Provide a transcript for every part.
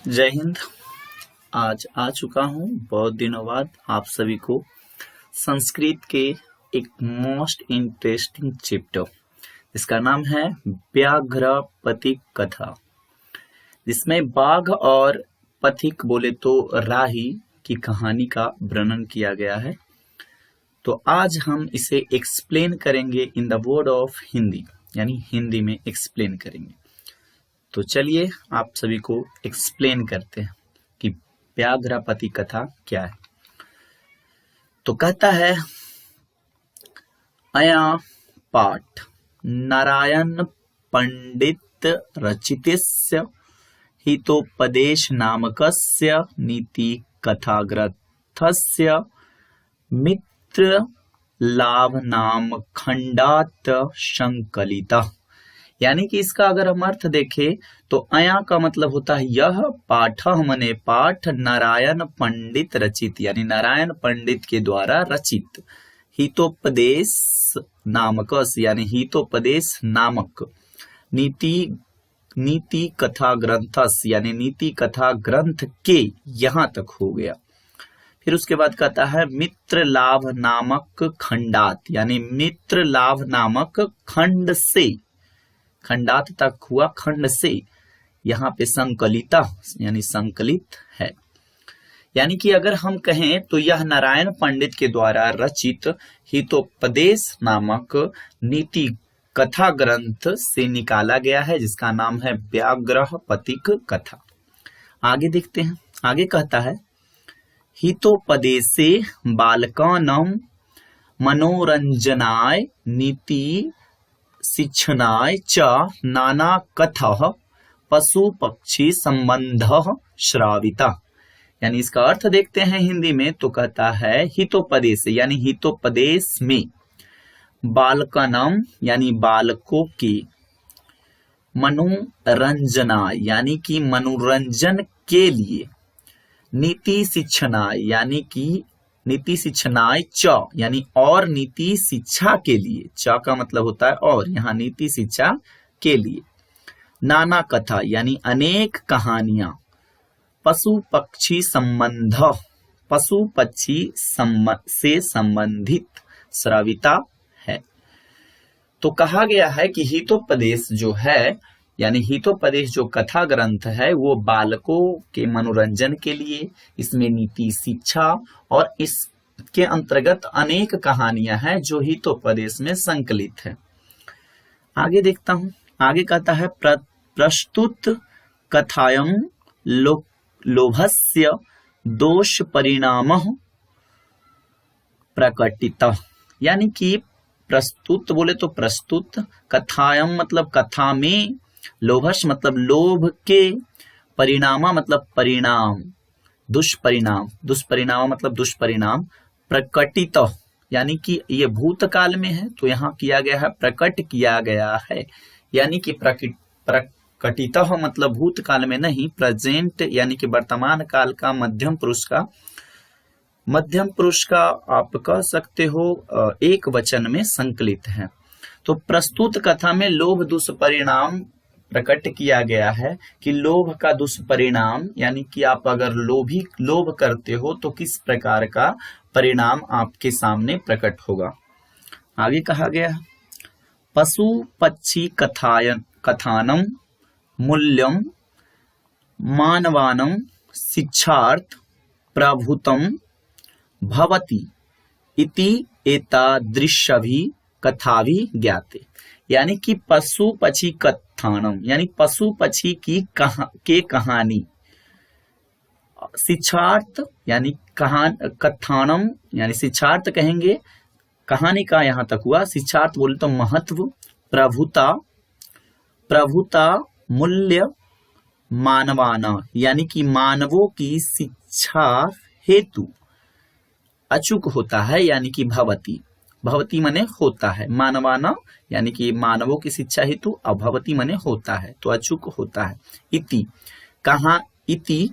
जय हिंद। आज आ चुका हूँ बहुत दिनों बाद आप सभी को संस्कृत के एक मोस्ट इंटरेस्टिंग चैप्टर, इसका नाम है व्याघ्र पथिक कथा, जिसमें बाघ और पथिक बोले तो राही की कहानी का वर्णन किया गया है। तो आज हम इसे एक्सप्लेन करेंगे in the word of Hindi, यानी हिंदी में एक्सप्लेन करेंगे। तो चलिए आप सभी को एक्सप्लेन करते हैं कि व्याघ्र पथिक कथा क्या है। तो कहता है, अया पाठ नारायण पंडित रचितस्य हितोपदेश नामकस्य नीति कथा ग्रंथस्य मित्र लाभ नाम खंडात संकलिता। यानी कि इसका अगर हम अर्थ देखें तो अया का मतलब होता है यह, पाठ मने पाठ, नारायण पंडित रचित यानी नारायण पंडित के द्वारा रचित, हितोपदेश नामक यानी हितोपदेश नामक, नीति कथा ग्रंथस यानी नीति कथा ग्रंथ के, यहां तक हो गया। फिर उसके बाद कहता है मित्र लाभ नामक खंडात, यानी मित्र लाभ नामक खंड से, खंडात तक हुआ, खंड से, यहाँ पे संकलिता यानी संकलित है। यानी कि अगर हम कहें तो यह नारायण पंडित के द्वारा रचित हितोपदेश नामक नीति कथा ग्रंथ से निकाला गया है, जिसका नाम है व्याघ्र पथिक कथा। आगे देखते हैं, आगे कहता है हितोपदेशे बालकानां मनोरंजनाय नीति शिक्षणाय च नाना कथः पशु पक्षी संबंधः श्राविता। यानी इसका अर्थ देखते हैं हिंदी में, तो कहता है हितोपदेश यानी हितोपदेश में, बालकानाम यानी बालकों की, मनोरंजनाय यानी कि मनोरंजन के लिए, नीति शिक्षणाय यानी कि नीति शिक्षणाय च यानी और नीति शिक्षा के लिए, च का मतलब होता है और, यहाँ नीति शिक्षा के लिए, नाना कथा यानी अनेक कहानियां, पशु पक्षी संबंध, पशु पक्षी से संबंधित श्राविता है। तो कहा गया है कि हितोपदेश जो है, यानी हितोपदेश जो कथा ग्रंथ है वो बालकों के मनोरंजन के लिए, इसमें नीति शिक्षा और इसके अंतर्गत अनेक कहानियां हैं जो हितोपदेश में संकलित है। आगे देखता हूं, आगे कहता है प्रस्तुत कथायं लोभस्य दोष परिणामः प्रकटितः। यानी कि प्रस्तुत बोले तो प्रस्तुत, कथायं मतलब कथा में, लोभस मतलब लोभ के, परिणामा मतलब परिणाम, दुष्परिणाम, दुष्परिणाम मतलब दुष्परिणाम, प्रकटित यानी कि ये भूतकाल में है, तो यहाँ किया गया है, प्रकट किया गया है। यानी कि प्रकटित मतलब भूतकाल में नहीं, प्रेजेंट यानी कि वर्तमान काल का, मध्यम पुरुष का आप कह सकते हो एक वचन में संकलित है। तो प्रस्तुत कथा में लोभ दुष्परिणाम प्रकट किया गया है कि लोभ का दुष्परिणाम, यानी कि आप अगर लोभ करते हो तो किस प्रकार का परिणाम आपके सामने प्रकट होगा। आगे कहा गया पशु पक्षी कथानम मूल्यम मानवानम शिक्षार्थ प्रभुतम भवति इति एतादृशभि कथाभि ज्ञाते। यानी कि पशु पक्षी कथानम यानी पशु पक्षी की कहानी, शिक्षार्थ यानी कथानम यानी शिक्षार्थ कहेंगे, कहानी का यहां तक हुआ, शिक्षार्थ बोले तो महत्व, प्रभुता मूल्य मानवाना यानी कि मानवों की शिक्षा हेतु, अचूक होता है यानी कि भवती मने होता है, मानवाना यानी कि मानवों की शिक्षा हेतु, अभवती मने होता है तो अचूक होता है, इति कहा, इति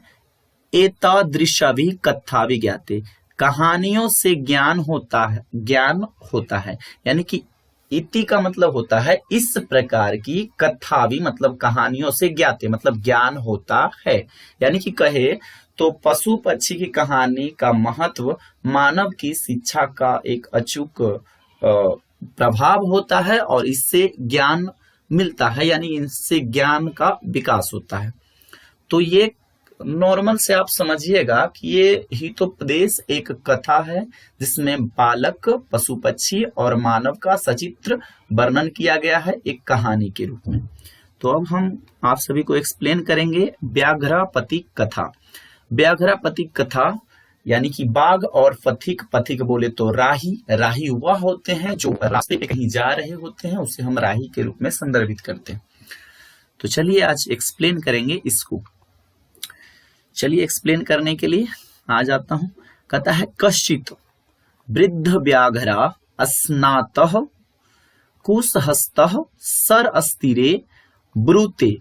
एतादृशभि कथाभि ज्ञाते, कहानियों से ज्ञान होता है यानी कि इति का मतलब होता है इस प्रकार की, कथावि मतलब कहानियों से ज्ञाते मतलब ज्ञान होता है। यानी कि कहे तो पशु पक्षी की कहानी का महत्व मानव की शिक्षा का एक अचूक प्रभाव होता है और इससे ज्ञान मिलता है, यानी इनसे ज्ञान का विकास होता है। तो ये नॉर्मल से आप समझिएगा कि ये हितोपदेश एक कथा है जिसमें बालक, पशु पक्षी और मानव का सचित्र वर्णन किया गया है एक कहानी के रूप में। तो अब हम आप सभी को एक्सप्लेन करेंगे व्याघ्रपति कथा। व्याघ्रपति कथा यानी कि बाघ और पथिक, पथिक बोले तो राही, राही वह होते हैं जो रास्ते पे कहीं जा रहे होते हैं, उसे हम राही के रूप में संदर्भित करते हैं। तो चलिए आज एक्सप्लेन करेंगे इसको। चलिए एक्सप्लेन करने के लिए आ जाता हूं। कहता है कश्चित वृद्ध व्याघ्रा अस्नातः कुशहस्तः सर अस्तिरे ब्रूते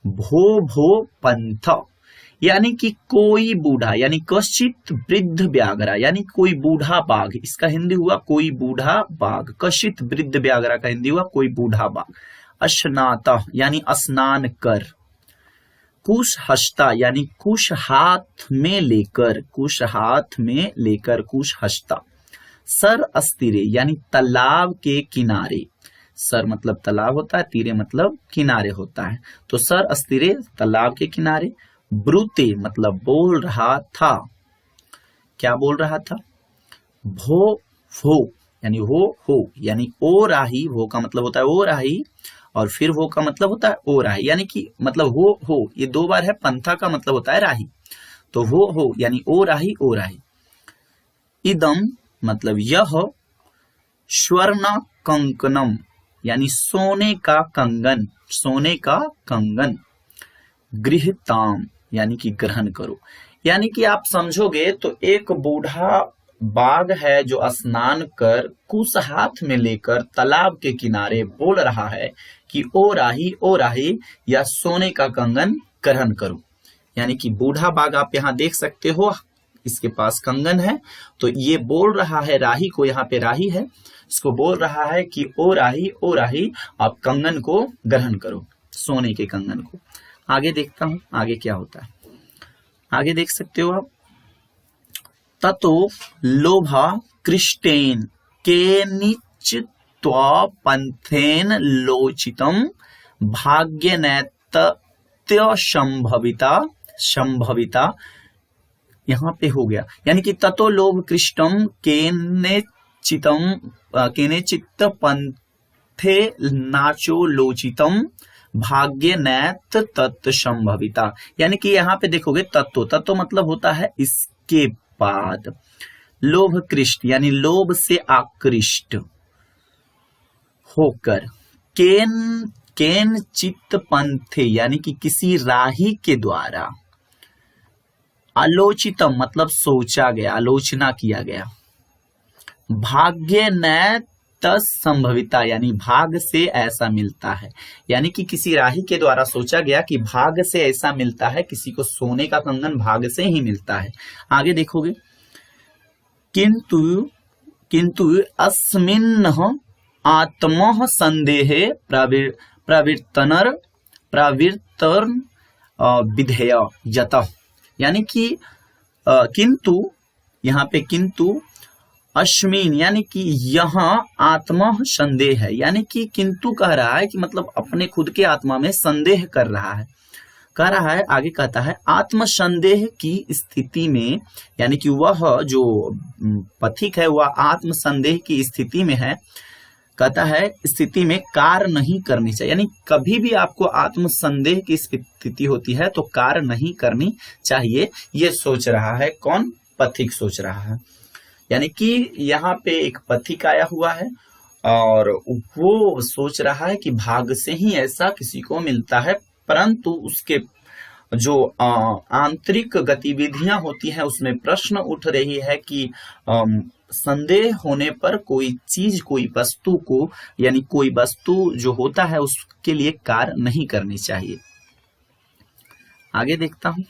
भो भो पंथ। यानी कि कोई बूढ़ा, यानी कश्चित वृद्ध व्याघ्रा यानी कोई बूढ़ा बाघ, इसका हिंदी हुआ कोई बूढ़ा बाघ। कश्चित वृद्ध व्याघ्रा का हिंदी हुआ कोई बूढ़ा बाघ। अस्नातः यानी स्नान कर, कुश हस्ता यानी कुश हाथ में लेकर, कुश हाथ में लेकर कुश हस्ता। सर अस्तिरे यानी तालाब के किनारे, सर मतलब तालाब होता है, तीरे मतलब किनारे होता है, तो सर अस्तिरे तालाब के किनारे। ब्रूते मतलब बोल रहा था, क्या बोल रहा था? भो भो यानी हो यानी ओ राही, वो का मतलब होता है ओ राही और फिर वो का मतलब होता है ओ राही, यानी कि मतलब हो ये दो बार है, पंथा का मतलब होता है राही, तो हो यानी ओ राही। इदम मतलब यह, स्वर्ण कंकनम यानी सोने का कंगन, सोने का कंगन। गृहताम यानी कि ग्रहण करो। यानी कि आप समझोगे तो एक बूढ़ा बाघ है जो स्नान कर कुश हाथ में लेकर तालाब के किनारे बोल रहा है कि ओ राही या सोने का कंगन ग्रहण करो। यानी कि बूढ़ा बाघ आप यहाँ देख सकते हो, इसके पास कंगन है, तो ये बोल रहा है राही को, यहाँ पे राही है, इसको बोल रहा है कि ओ राही आप कंगन को ग्रहण करो, सोने के कंगन को। आगे देखता हूं आगे क्या होता है। आगे देख सकते हो आप। ततो लोभा कृष्टेन केनिचित्वा पंथेन लोचितम भाग्यनैत्य संभविता यहाँ पे हो गया। यानी कि ततो लोभ कृष्टम केनेचित्त पंथे नाचो लोचितम भाग्य नैत तत्व संभविता। यानी कि यहाँ पे देखोगे तत्व मतलब होता है इसके बाद, लोभ कृष्ट यानी लोभ से आकृष्ट होकर, केन चित्त पंथे यानी कि किसी राही के द्वारा, आलोचितम मतलब सोचा गया, आलोचना किया गया, भाग्य नैत संभविता यानी भाग से ऐसा मिलता है। यानी कि किसी राही के द्वारा सोचा गया कि भाग से ऐसा मिलता है, किसी को सोने का कंगन भाग से ही मिलता है। आगे देखोगे, किंतु अस्मिन् आत्मः संदेहे प्रवृत्तन विधेय यतः। यानी कि किंतु, यहाँ पे किंतु अश्मीन यानी कि यहाँ आत्मा संदेह है, यानी कि किंतु कह रहा है कि मतलब अपने खुद के आत्मा में संदेह कर रहा है, कह रहा है। आगे कहता है आत्म संदेह की स्थिति में, यानी कि वह जो पथिक है वह आत्म संदेह की स्थिति में है। कहता है स्थिति में कार्य नहीं करनी चाहिए, यानी कभी भी आपको आत्म संदेह की स्थिति होती है तो कार्य नहीं करनी चाहिए, ये सोच रहा है। कौन? पथिक सोच रहा है। यानी कि यहाँ पे एक पथिक आया हुआ है और वो सोच रहा है कि भाग से ही ऐसा किसी को मिलता है, परंतु उसके जो आंतरिक गतिविधियां होती हैं उसमें प्रश्न उठ रही है कि संदेह होने पर कोई चीज, कोई वस्तु को, यानी कोई वस्तु जो होता है उसके लिए कार्य नहीं करनी चाहिए। आगे देखता हूं।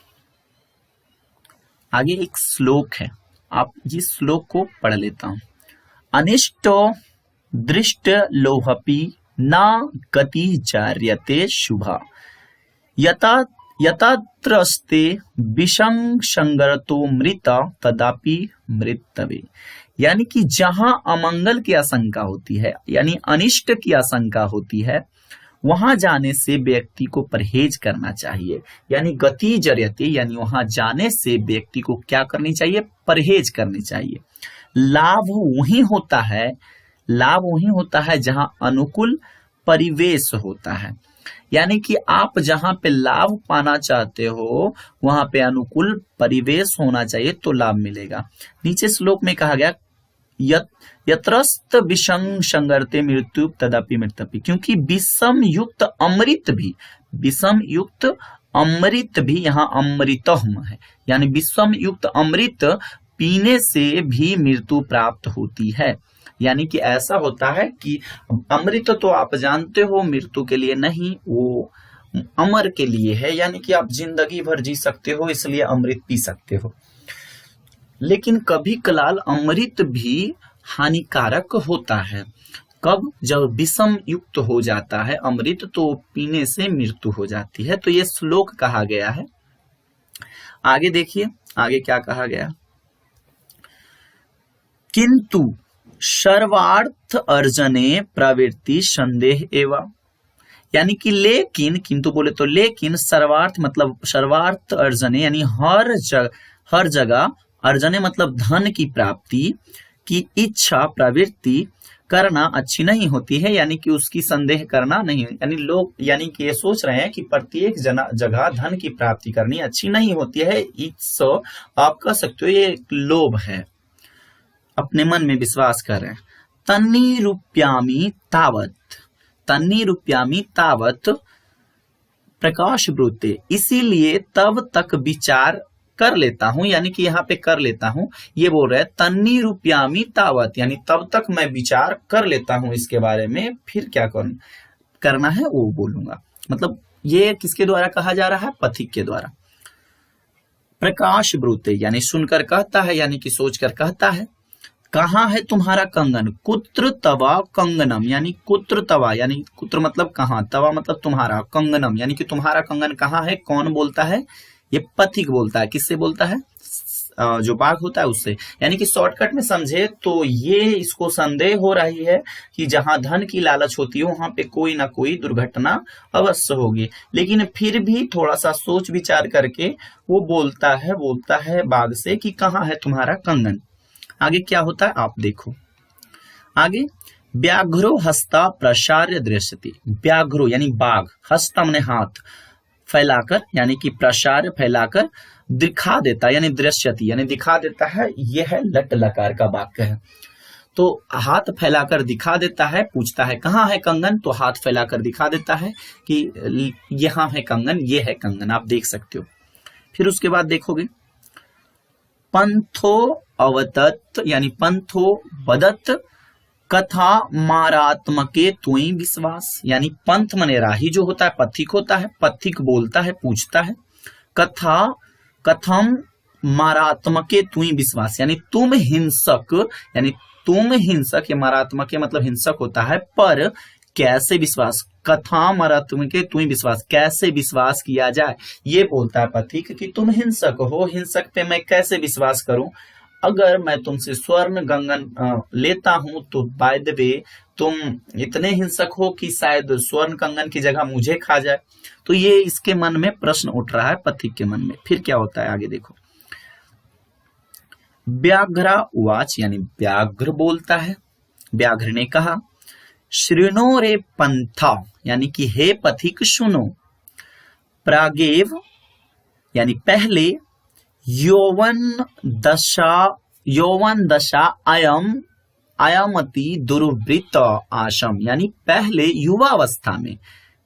आगे एक श्लोक है, आप जिस श्लोक को पढ़ लेता हूं। अनिष्टो दृष्ट लोहपी न गति जार्यते शुभा यतात्रस्ते विसंगरतो मृत तदापि मृतवे। यानी कि जहां अमंगल की आशंका होती है, यानी अनिष्ट की आशंका होती है, वहां जाने से व्यक्ति को परहेज करना चाहिए। यानी गति जरियते, यानी वहां जाने से व्यक्ति को क्या करनी चाहिए? परहेज करनी चाहिए। लाभ वही होता है जहां अनुकूल परिवेश होता है। यानी कि आप जहां पे लाभ पाना चाहते हो वहां पे अनुकूल परिवेश होना चाहिए तो लाभ मिलेगा। नीचे श्लोक में कहा गया यत्रस्त विषम संगरते मृत्यु तदापि मृत्यपि, क्योंकि विषम युक्त अमृत भी यहाँ अमृतम है, यानी विषम युक्त अमृत पीने से भी मृत्यु प्राप्त होती है। यानी कि ऐसा होता है कि अमृत तो आप जानते हो मृत्यु के लिए नहीं, वो अमर के लिए है, यानी कि आप जिंदगी भर जी सकते हो, इसलिए अमृत पी सकते हो। लेकिन कभी कलाल अमृत भी हानिकारक होता है। कब? जब विषम युक्त हो जाता है अमृत, तो पीने से मृत्यु हो जाती है। तो ये श्लोक कहा गया है। आगे देखिए, आगे क्या कहा गया? किंतु सर्वार्थ अर्जने प्रवृत्ति संदेह एवं, यानी कि लेकिन, किंतु बोले तो लेकिन, सर्वार्थ मतलब सर्वार्थ अर्जने, यानी हर जगह अर्जने मतलब धन की प्राप्ति की इच्छा प्रवृत्ति करना अच्छी नहीं होती है। यानी कि उसकी संदेह करना नहीं, यानी लोग यानी कि ये सोच रहे हैं कि प्रत्येक जगह धन की प्राप्ति करनी अच्छी नहीं होती है। इससे आप कह सकते हो ये एक लोभ है, अपने मन में विश्वास कर रहे हैं। तन्नी रूप्यामी तावत प्रकाश ब्रूते, इसीलिए तब तक विचार कर लेता हूं, यानी कि यहाँ पे कर लेता हूं, ये बोल रहे हैं तन्नी रूप्यामी तावत, यानी तब तक मैं विचार कर लेता हूं इसके बारे में, फिर क्या करना है वो बोलूंगा। मतलब ये किसके द्वारा कहा जा रहा है? पथिक के द्वारा। प्रकाश ब्रूते, यानी सुनकर कहता है, यानी कि सोचकर कहता है। कहाँ है तुम्हारा कंगन? कुत्र तवा कंगनम, यानी कुत्र तवा, यानी कुत्र मतलब कहाँ, तवा मतलब तुम्हारा, कंगनम यानी कि तुम्हारा कंगन कहाँ है? कौन बोलता है? ये पथिक बोलता है। किससे बोलता है? जो बाघ होता है उससे। यानी कि शॉर्टकट में समझे तो ये इसको संदेह हो रही है कि जहां धन की लालच होती है वहां पे कोई ना कोई दुर्घटना अवश्य होगी, लेकिन फिर भी थोड़ा सा सोच विचार करके वो बोलता है बाघ से कि कहाँ है तुम्हारा कंगन। आगे क्या होता है आप देखो। आगे व्याघ्रो हस्ता प्रसार्य दृश्यति, व्याघ्रो यानी बाघ, हस्ता माने हाथ फैलाकर, यानी कि प्रसार्य फैलाकर, दिखा देता यानी दृश्यति यानी दिखा देता है। यह है लट लकार का वाक्य है। तो हाथ फैलाकर दिखा देता है, पूछता है कहाँ है कंगन, तो हाथ फैलाकर दिखा देता है कि यहाँ है कंगन, ये है कंगन, आप देख सकते हो। फिर उसके बाद देखोगे पंथो अवतत यानी पंथो वदत कथा मारात्मके त्वयि विश्वास, यानी पंथ मने राही जो होता है, पथिक होता है, पथिक बोलता है, पूछता है। कथा कथम मारात्मके त्वयि विश्वास, यानी तुम हिंसक, यानी तुम हिंसक, ये मारात्मके मतलब हिंसक होता है, पर कैसे विश्वास, कथा मारात्मके त्वयि विश्वास, कैसे विश्वास किया जाए, ये बोलता है पथिक कि तुम हिंसक हो, हिंसक पे मैं कैसे विश्वास करूं। अगर मैं तुमसे स्वर्ण कंगन लेता हूं तो बाय द वे तुम इतने हिंसक हो कि शायद स्वर्ण कंगन की जगह मुझे खा जाए। तो ये इसके मन में प्रश्न उठ रहा है पथिक के मन में। फिर क्या होता है आगे देखो। व्याघ्रा उवाच, यानी व्याघ्र बोलता है, व्याघ्र ने कहा श्रृणो रे पंथा, यानी कि हे पथिक सुनो, प्रागेव यानी पहले, यौवन दशा अयमति दुर्वृत्त आशम, यानी पहले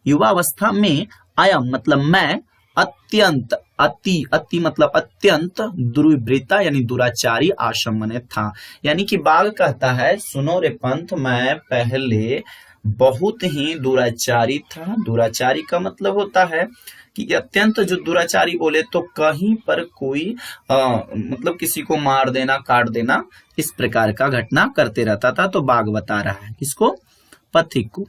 युवावस्था में अयम मतलब मैं, अत्यंत अति मतलब अत्यंत, दुर्वृत्ता यानी दुराचारी आश्रम में था। यानी कि बाघ कहता है सुनो रे पंथ, मैं पहले बहुत ही दुराचारी था। दुराचारी का मतलब होता है कि अत्यंत जो दुराचारी बोले तो कहीं पर कोई मतलब किसी को मार देना, काट देना, इस प्रकार का घटना करते रहता था। तो बाघ बता रहा है किसको? पथिक को।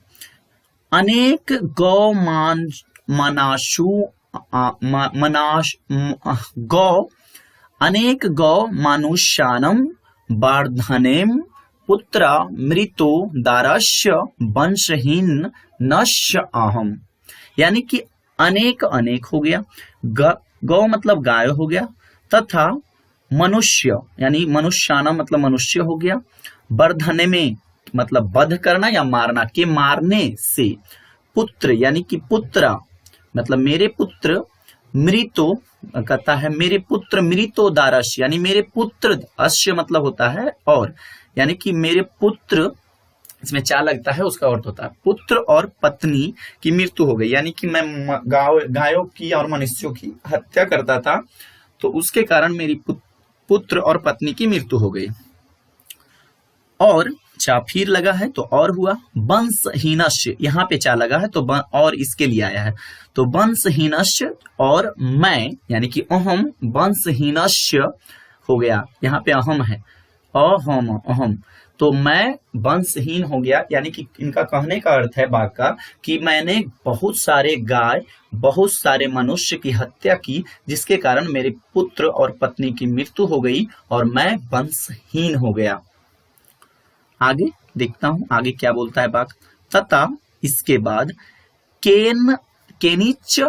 अनेक गौ मनाशु मनाश गौ अनेक गौ मानुष्यानम वर्धनेम पुत्र मृतो दारस्य वंशहीन नश्य अहम। यानी कि अनेक अनेक हो गया, गौ मतलब गाय हो गया, तथा मनुष्य यानी मनुष्याना मतलब मनुष्य हो गया, वर्धने में मतलब वध करना या मारना, के मारने से, पुत्र यानी कि पुत्र मतलब मेरे पुत्र, मृतो कहता है मेरे पुत्र, मृतो दारस्य यानी मेरे पुत्र, अश्य मतलब होता है और, यानी कि मेरे पुत्र, इसमें चा लगता है, उसका अर्थ होता है पुत्र और पत्नी की मृत्यु हो गई। यानी कि मैं गायों की और मनुष्यों की हत्या करता था, तो उसके कारण मेरी पुत्र और पत्नी की मृत्यु हो गई। और चा फिर लगा है तो और हुआ, वंशहीनस्य, यहाँ पे चा लगा है तो और इसके लिए आया है, तो वंशहीनस्य और मैं यानी कि अहम, वंशहीनस्य हो गया, यहाँ पे अहम है, अहम अहम, तो मैं वंशहीन हो गया। यानी कि इनका कहने का अर्थ है बाघ का कि मैंने बहुत सारे गाय, बहुत सारे मनुष्य की हत्या की, जिसके कारण मेरे पुत्र और पत्नी की मृत्यु हो गई और मैं वंशहीन हो गया। आगे देखता हूं आगे क्या बोलता है बाघ। तथा इसके बाद केनिच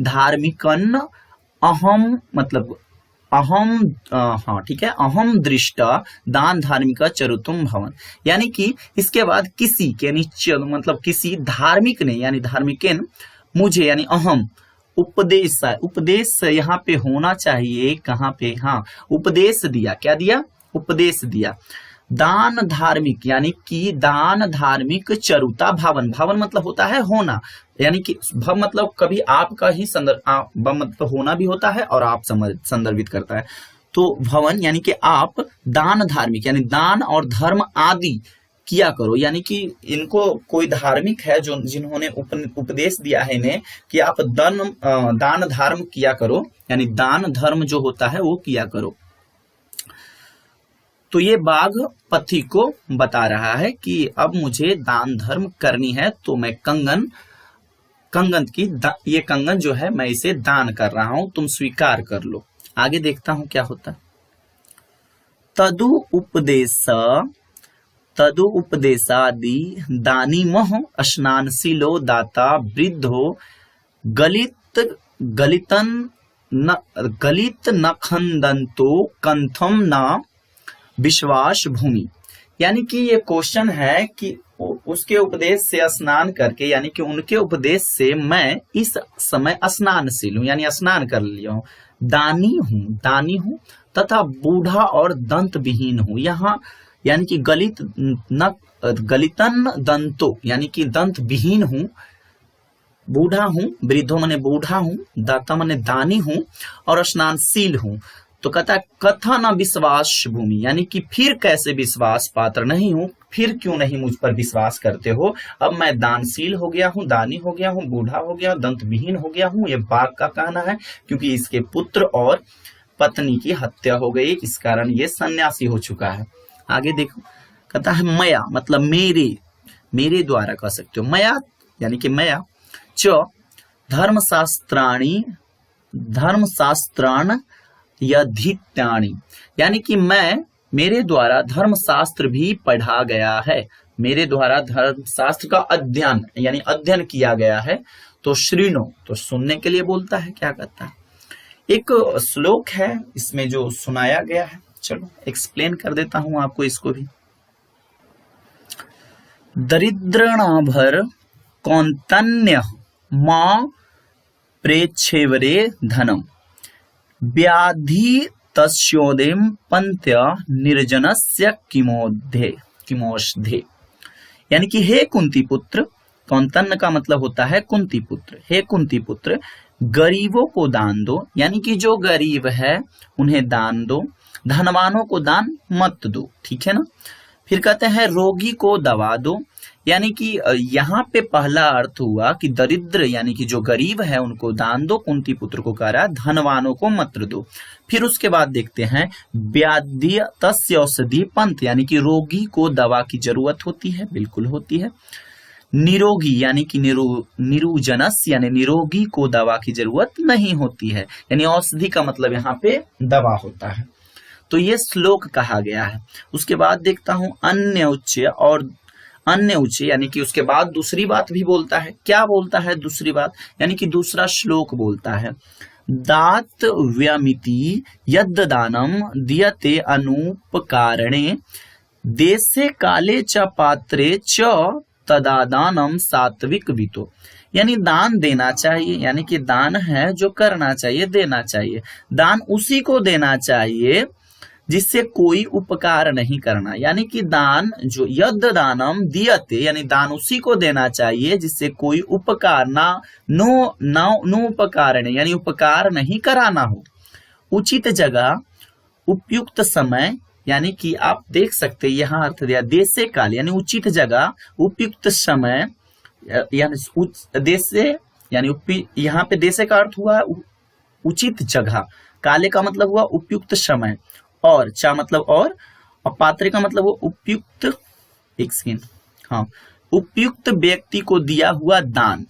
धार्मिकन अहम मतलब अहम, हाँ ठीक है, अहम दृष्टा दान धार्मिक चरुतुम भवन। यानी कि इसके बाद किसी के निश्चय मतलब किसी धार्मिक ने यानी धार्मिकेन मुझे यानी अहम उपदेश, उपदेश यहाँ पे होना चाहिए कहाँ पे, हाँ उपदेश दिया, क्या दिया? उपदेश दिया। दान धार्मिक यानी कि दान धार्मिक चरुता भावन, भावन मतलब होता है होना, यानी कि भव मतलब कभी आपका ही संदर्भ मतलब होना भी होता है और आप संदर्भित करता है, तो भवन यानी कि आप दान धार्मिक यानी दान और धर्म आदि किया करो। यानी कि इनको कोई धार्मिक है जो जिन्होंने उपदेश दिया है इन्हें कि आप दान धर्म किया करो, यानी दान धर्म जो होता है वो किया करो। तो ये बाघ पथी को बता रहा है कि अब मुझे दान धर्म करनी है, तो मैं ये कंगन जो है मैं इसे दान कर रहा हूं, तुम स्वीकार कर लो। आगे देखता हूं क्या होता है। तदु उपदेशादि दानी मोह स्नानशीलो दाता वृद्धो गलित न खंदंतो कंथम न विश्वास भूमि। यानी कि ये क्वेश्चन है कि उसके उपदेश से स्नान करके, यानी कि उनके उपदेश से मैं इस समय स्नानशील हूं यानी स्नान कर लिया हूं, दानी हूं तथा बूढ़ा और दंत विहीन हूं। यहाँ यानी कि गलितन दंतो यानी कि दंत विहीन हूं, बूढ़ा हूं, वृद्धो मने बूढ़ा हूं, दाता मने दानी हूं और स्नानशील हूं। तो कहता है कथा न विश्वास भूमि, यानी कि फिर कैसे विश्वास पात्र नहीं हूं, फिर क्यों नहीं मुझ पर विश्वास करते हो। अब मैं दानशील हो गया हूं, दानी हो गया हूं, बूढ़ा हो गया, दंत विहीन हो गया हूं, ये बाघ का कहना है, क्योंकि इसके पुत्र और पत्नी की हत्या हो गई, इस कारण ये सन्यासी हो चुका है। आगे देखो, कहता है मया मतलब मेरे द्वारा कह सकते हो, मया यानी कि मया च धर्मशास्त्राण यधित्याणि, यानी कि मेरे द्वारा धर्मशास्त्र भी पढ़ा गया है, मेरे द्वारा धर्मशास्त्र का अध्ययन यानी अध्ययन किया गया है। तो श्रीनो तो सुनने के लिए बोलता है, क्या कहता है। एक श्लोक है इसमें जो सुनाया गया है, चलो एक्सप्लेन कर देता हूं आपको इसको भी। दरिद्रणाभर कौंतन्य मां प्रेक्षेवरे धनम व्याधि तस्योदेम पंत्य निर्जनस्य किमोषधे। यानी कि हे कुंती पुत्र, कौंतन्य का मतलब होता है कुंती पुत्र, हे कुंती पुत्र गरीबों को दान दो, यानी कि जो गरीब है उन्हें दान दो, धनवानों को दान मत दो, ठीक है ना। फिर कहते हैं रोगी को दवा दो, यानी कि यहाँ पे पहला अर्थ हुआ कि दरिद्र यानी कि जो गरीब है उनको दान दो, कुंती पुत्र को कह रहा है, धनवानों को मत दो। फिर उसके बाद देखते हैं व्याध्य तस्य औषधि पंथ, यानी कि रोगी को दवा की जरूरत होती है, बिल्कुल होती है। निरोगी यानी कि निरुजनस यानी निरोगी को दवा की जरूरत नहीं होती है, यानी औषधि का मतलब यहाँ पे दवा होता है। तो ये श्लोक कहा गया है। उसके बाद देखता हूं अन्य उच्च, और अन्य उच्च यानी कि उसके बाद दूसरी बात भी बोलता है। क्या बोलता है दूसरी बात, यानी कि दूसरा श्लोक बोलता है दात व्यमिति यद दानम दियते अनुपकारणे देशे काले च पात्रे च तदादानम सात्विक वितो, यानी दान देना चाहिए, यानी कि दान है जो करना चाहिए, देना चाहिए। दान उसी को देना चाहिए जिससे कोई उपकार नहीं करना, यानी कि दान जो यद दानम दियते, यानी दान उसी को देना चाहिए जिससे कोई उपकार ना नो उपकार नहीं, यानी उपकार नहीं कराना हो। उचित जगह उपयुक्त समय, यानी कि आप देख सकते हैं यहाँ अर्थ दिया देशे काल, यानी उचित जगह उपयुक्त समय, यानी देशे यानी यहाँ पे देशे का अर्थ हुआ उचित जगह, काले का मतलब हुआ उपयुक्त समय, और चा मतलब और पात्र का मतलब वो उपयुक्त, एक सेकेंड, हाँ, उपयुक्त व्यक्ति को दिया हुआ दान,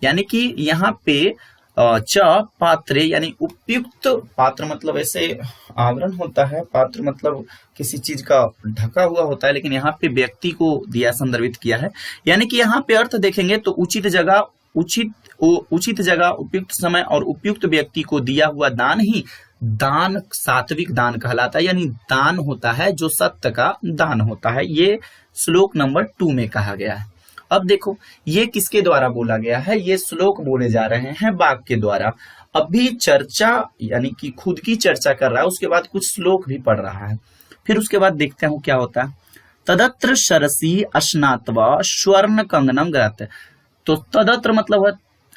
यानी कि यहाँ पे च पात्रे यानी उपयुक्त, पात्र मतलब ऐसे आवरण होता है, पात्र मतलब किसी चीज का ढका हुआ होता है, लेकिन यहाँ पे व्यक्ति को दिया संदर्भित किया है, यानी कि यहाँ पे अर्थ देखेंगे तो उचित जगह उचित जगह उपयुक्त समय और उपयुक्त व्यक्ति को दिया हुआ दान ही दान सात्विक दान कहलाता है, यानी दान होता है जो सत्य का दान होता है। ये श्लोक नंबर 2 में कहा गया है। अब देखो ये किसके द्वारा बोला गया है, ये श्लोक बोले जा रहे हैं बाघ के द्वारा। अभी चर्चा यानी कि खुद की चर्चा कर रहा है, उसके बाद कुछ श्लोक भी पढ़ रहा है। फिर उसके बाद देखते हैं क्या होता है। तदत्र शरसी अश्नात्वा स्वर्ण कंगनम गृहत, तो तदत्र मतलब है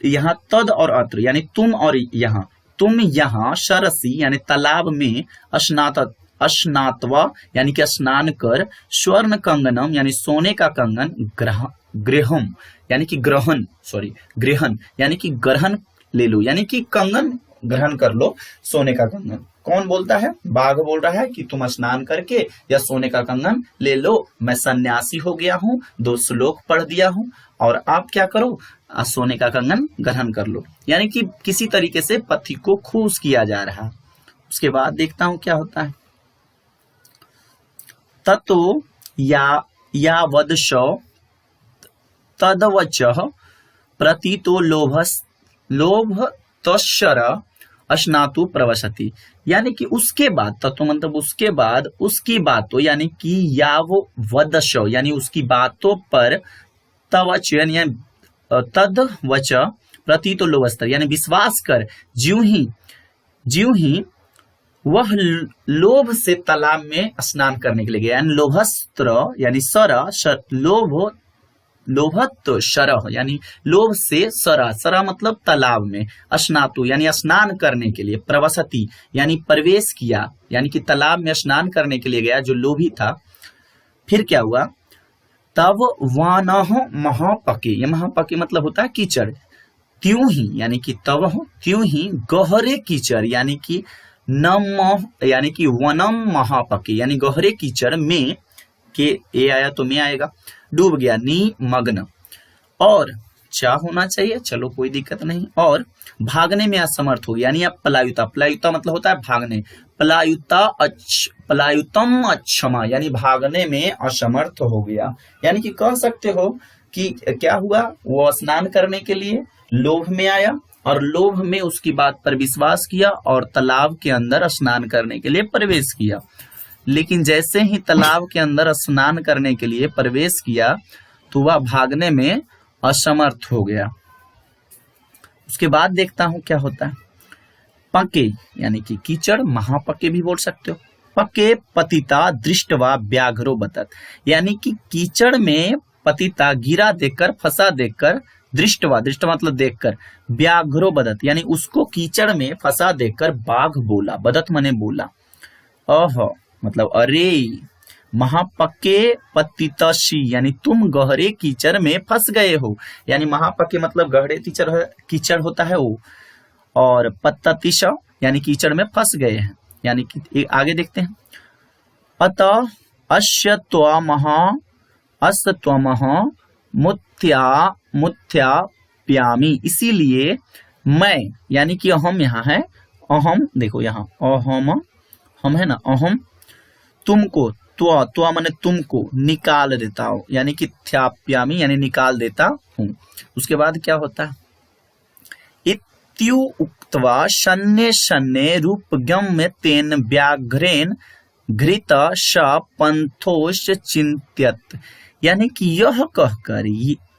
यहाँ तद और अत्र, यानी तुम और यहाँ, तुम यहाँ शरसी यानी तालाब में अश्नात्वा यानी कि स्नान कर, स्वर्ण कंगनम यानी सोने का कंगन, गृहम यानी कि ग्रहण यानी कि ग्रहण ले लो, यानी कि कंगन ग्रहण कर लो, सोने का कंगन। कौन बोलता है, बाघ बोल रहा है कि तुम स्नान करके या सोने का कंगन ले लो, मैं सन्यासी हो गया हूँ, 2 श्लोक पढ़ दिया हूँ, और आप क्या करो, सोने का कंगन ग्रहण कर लो, यानी कि किसी तरीके से पति को खुश किया जा रहा है। उसके बाद देखता हूं क्या होता है। ततो या वदश तदवचः प्रतीतो लोभ तस्कर अश्नातु प्रवसति, यानी कि उसके बाद, तत्व मतलब उसके बाद, उसकी बातों यानी कि याव वदश यानी उसकी बातों पर, तवच यानी तद वच प्रतीतो लोभस्तर यानी विश्वास कर, ज्यों ही वह लोभ से तालाब में स्नान करने के लिए गया, यानी लोभस्त्र यानी सर लोभत शरह यानी लोभ से सरा मतलब तालाब में, स्नातु यानी स्नान करने के लिए, प्रवसति यानी प्रवेश किया, यानी कि तालाब में स्नान करने के लिए गया जो लोभी था। फिर क्या हुआ, तब वानह महापके, ये महापके मतलब होता है कीचड़, त्यों ही यानी कि तब त्यों ही गहरे कीचड़ यानी कि नम यानी कि वनम महापके यानी गहरे कीचड़ में, के ए आया तो में आएगा, डूब गया, नी मग्न, और चा होना चाहिए, चलो कोई दिक्कत नहीं, और भागने में असमर्थ हो गया, यानी आप पलायुता मतलब होता है भागने, पलायुतम अक्षमा यानी भागने में असमर्थ हो गया, यानी कि कह सकते हो कि क्या हुआ, वो स्नान करने के लिए लोभ में आया और लोभ में उसकी बात पर विश्वास किया और तालाब के अंदर स्नान करने के लिए प्रवेश किया, लेकिन जैसे ही तालाब के अंदर स्नान करने के लिए प्रवेश किया तो वह भागने में असमर्थ हो गया। उसके बाद देखता हूं क्या होता है। पके यानी कि कीचड़, महापके भी बोल सकते हो। पके पतिता दृष्टवा व्याघ्रो बतत, यानी कि कीचड़ में पतिता गिरा देखकर, फंसा देखकर दृष्टवा, दृष्टवा मतलब देखकर, व्याघ्रो बदत यानी उसको कीचड़ में फंसा देखकर बाघ बोला, बदत मने बोला, अह मतलब अरे, महापके पतितशी यानी तुम गहरे कीचड़ में फंस गए हो, यानी महापके मतलब गहरे कीचड़ होता है वो, और पततिश यानी कीचड़ में फंस गए हैं, यानी कि आगे देखते हैं, अतः अस्य त्वमः मुथ्या प्यामी, इसीलिए मैं, यानी कि अहम यहाँ है, अहम देखो यहाँ अहम, हम है ना, अहम तुमको, त्वा माने तुमको, निकाल देता हूं, यानी कि थ्याप्यामी यानी निकाल देता हूं। उसके बाद क्या होता है, इत्यु उक्त्वा शन्य शन्य रूपगम्य तेन व्याघ्रेण घृत श पंथोश चिंत्यत, यानी कि यह कहकर,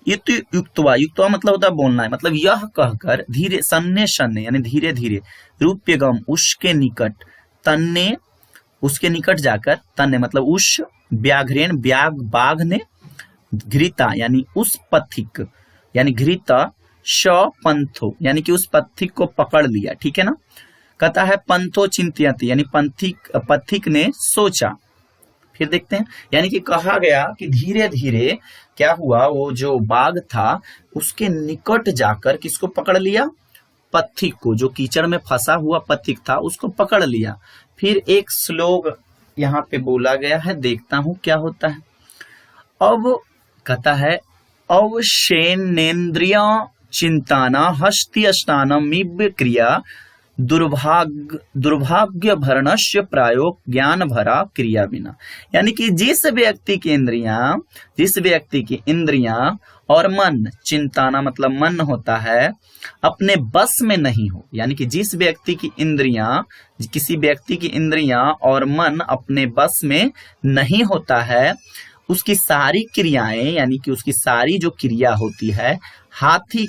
युक्तवा, युक्तवा मतलब होता है बोलना है, मतलब यह कहकर धीरे, सन्ने शन्ने यानी धीरे धीरे, रूप्यगम उसके निकट, तन्ने उसके निकट जाकर, तन्ने मतलब उस, व्याघ्रेण बाघ ने, घृता यानी उस पथिक, यानी घृता, श पंथो यानी कि उस पथिक को पकड़ लिया, ठीक है ना। कहता है पंथो चिंत्यति यानी पथिक ने सोचा। फिर देखते हैं, यानी कि कहा गया कि धीरे धीरे क्या हुआ, वो जो बाघ था उसके निकट जाकर किसको पकड़ लिया, पथिक को, जो कीचड़ में फंसा हुआ पथिक था उसको पकड़ लिया। फिर एक श्लोक यहाँ पे बोला गया है, देखता हूं क्या होता है। अब कहता है, अवशेनेन्द्रिय चिंताना हस्ति स्नानमिव क्रिया दुर्भाग्य भरणस्य प्रायो ज्ञान भरा क्रिया बिना, यानी कि जिस व्यक्ति की इंद्रियां और मन, चिंताना मतलब मन होता है, अपने बस में नहीं हो, यानी कि जिस व्यक्ति की इंद्रियां, किसी व्यक्ति की इंद्रियां और मन अपने बस में नहीं होता है, उसकी सारी क्रियाएं, यानी कि उसकी सारी जो क्रिया होती है हाथी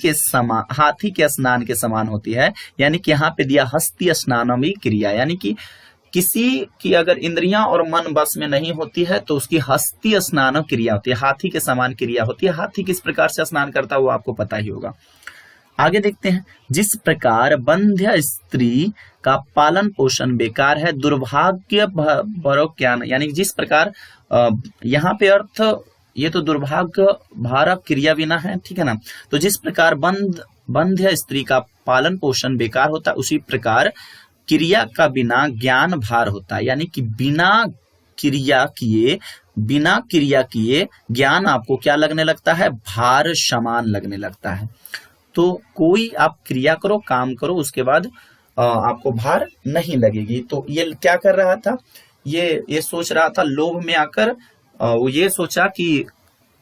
के स्नान के समान होती है, यानी कि यहाँ पे दिया हस्ती स्नानमी क्रिया, यानी कि किसी की अगर इंद्रियां और मन बस में नहीं होती है तो उसकी हस्ती स्नान क्रिया होती है, हाथी के समान क्रिया होती है। हाथी किस प्रकार से स्नान करता है वो आपको पता ही होगा। आगे देखते हैं, जिस प्रकार बंध्य स्त्री का पालन पोषण बेकार है, दुर्भाग्य भरो ज्ञान, यानी कि जिस प्रकार, यहाँ पे अर्थ ये तो दुर्भाग्य भारक क्रिया बिना है, ठीक है ना। तो जिस प्रकार बंध्य स्त्री का पालन पोषण बेकार होता है, उसी प्रकार क्रिया का बिना ज्ञान भार होता है, यानी कि बिना क्रिया किए ज्ञान आपको क्या लगने लगता है, भार समान लगने लगता है। तो कोई आप क्रिया करो, काम करो, उसके बाद आपको भार नहीं लगेगी। तो ये क्या कर रहा था, ये सोच रहा था, लोभ में आकर वो ये सोचा कि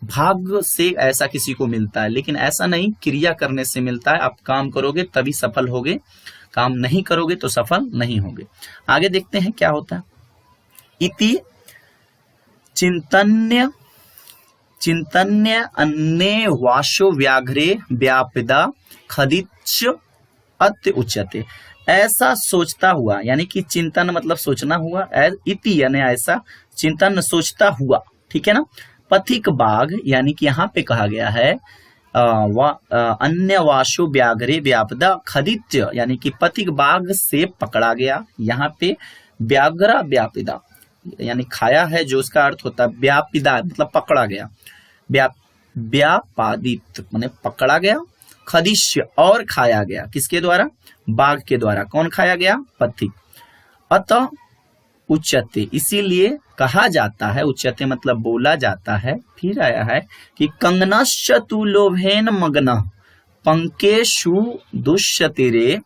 भाग्य से ऐसा किसी को मिलता है, लेकिन ऐसा नहीं, क्रिया करने से मिलता है। आप काम करोगे तभी सफल होगे, काम नहीं करोगे तो सफल नहीं होगे। आगे देखते हैं क्या होता है, इति चिंतन्य अन्य वाशो व्याघ्रे व्यापिदा खदिच अत्य उच्यते, ऐसा सोचता हुआ, यानी कि चिंतन मतलब सोचना हुआ, इति यानी ऐसा, चिंतन सोचता हुआ, ठीक है ना। पथिक बाघ, यानी कि यहाँ पे कहा गया है अन्य वाशु व्याघ्रे व्यापदा खदित्य, यानी कि पथिक बाघ से पकड़ा गया। यहाँ पे व्याघ्रा व्यापिदा यानी खाया है, जो उसका अर्थ होता है व्यापिदा मतलब पकड़ा गया, व्यापादित माने पकड़ा गया, खदिश्य और खाया गया, किसके द्वारा, बाघ के द्वारा। कौन खाया गया, पथिक। अतः उच्यते, इसीलिए कहा जाता है, उच्यते मतलब बोला जाता है। फिर आया है कि कंगनश्च तु लोभेन मग्नः पंकेषु दुष्यतिरे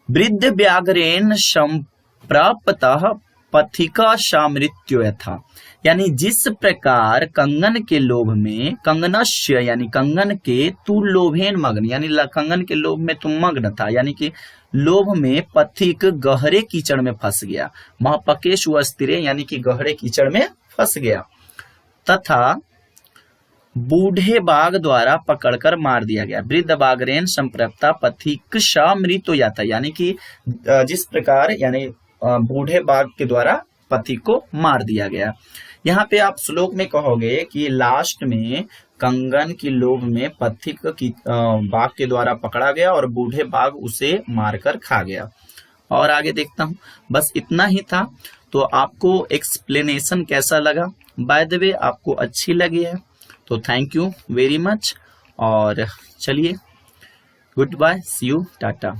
वृद्ध व्याघ्रेण संप्राप्तः पथिका सा मृत्यु यथा, यानी जिस प्रकार कंगन के लोभ में, कंगनश्य यानी कंगन के, तू लोभेन मग्न यानी कंगन के लोभ में तुम मग्न था, यानी कि लोभ में पथिक गहरे कीचड़ में फंस गया, महापकेशु अस्थिरे यानी कि गहरे कीचड़ में फंस गया, तथा बूढ़े बाघ द्वारा पकड़कर मार दिया गया। वृद्ध बाघरेन संप्रप्ता पथिक सा मृत्यु याता, यानी कि जिस प्रकार, यानी बूढ़े बाघ के द्वारा पथिक को मार दिया गया। यहाँ पे आप श्लोक में कहोगे कि लास्ट में कंगन की लोभ में पथिक की बाघ के द्वारा पकड़ा गया और बूढ़े बाघ उसे मारकर खा गया। और आगे देखता हूं, बस इतना ही था। तो आपको एक्सप्लेनेशन कैसा लगा? बाय द वे आपको अच्छी लगी है तो थैंक यू वेरी मच। और चलिए, good bye, see you, Tata.